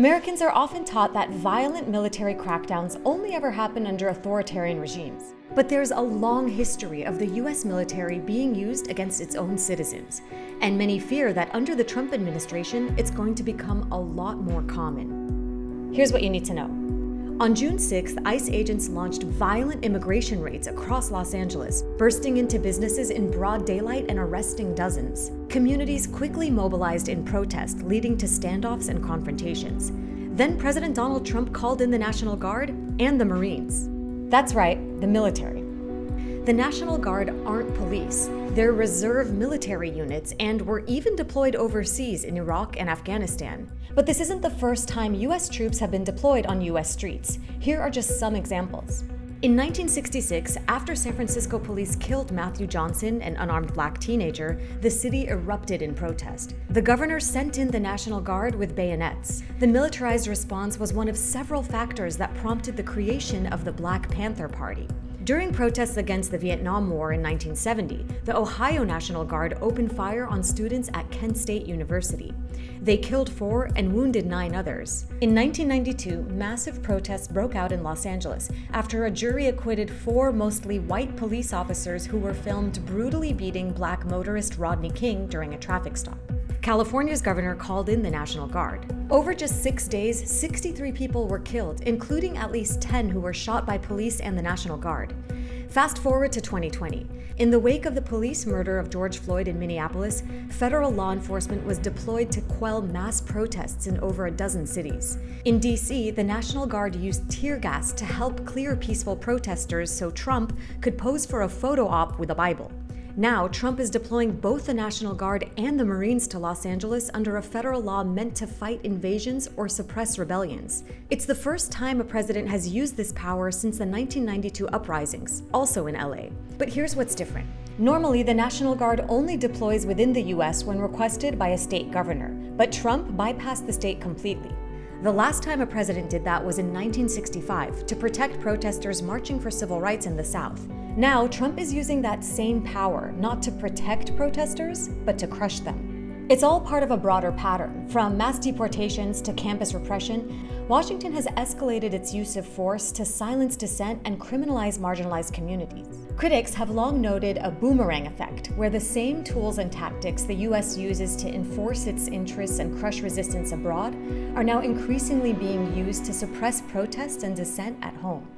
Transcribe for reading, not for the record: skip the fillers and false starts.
Americans are often taught that violent military crackdowns only ever happen under authoritarian regimes. But there's a long history of the US military being used against its own citizens, and many fear that under the Trump administration, it's going to become a lot more common. Here's what you need to know. On June 6th, ICE agents launched violent immigration raids across Los Angeles, bursting into businesses in broad daylight and arresting dozens. Communities quickly mobilized in protest, leading to standoffs and confrontations. Then President Donald Trump called in the National Guard and the Marines. That's right, the military. The National Guard aren't police. They're reserve military units and were even deployed overseas in Iraq and Afghanistan. But this isn't the first time US troops have been deployed on US streets. Here are just some examples. In 1966, after San Francisco police killed Matthew Johnson, an unarmed black teenager, the city erupted in protest. The governor sent in the National Guard with bayonets. The militarized response was one of several factors that prompted the creation of the Black Panther Party. During protests against the Vietnam War in 1970, the Ohio National Guard opened fire on students at Kent State University. They killed 4 and wounded 9 others. In 1992, massive protests broke out in Los Angeles after a jury acquitted 4 mostly white police officers who were filmed brutally beating black motorist Rodney King during a traffic stop. California's governor called in the National Guard. Over just 6 days, 63 people were killed, including at least 10 who were shot by police and the National Guard. Fast forward to 2020. In the wake of the police murder of George Floyd in Minneapolis, federal law enforcement was deployed to quell mass protests in over a dozen cities. In DC, the National Guard used tear gas to help clear peaceful protesters so Trump could pose for a photo op with a Bible. Now, Trump is deploying both the National Guard and the Marines to Los Angeles under a federal law meant to fight invasions or suppress rebellions. It's the first time a president has used this power since the 1992 uprisings, also in LA. But here's what's different. Normally, the National Guard only deploys within the US when requested by a state governor, but Trump bypassed the state completely. The last time a president did that was in 1965 to protect protesters marching for civil rights in the South. Now, Trump is using that same power not to protect protesters, but to crush them. It's all part of a broader pattern. From mass deportations to campus repression, Washington has escalated its use of force to silence dissent and criminalize marginalized communities. Critics have long noted a boomerang effect, where the same tools and tactics the US uses to enforce its interests and crush resistance abroad are now increasingly being used to suppress protests and dissent at home.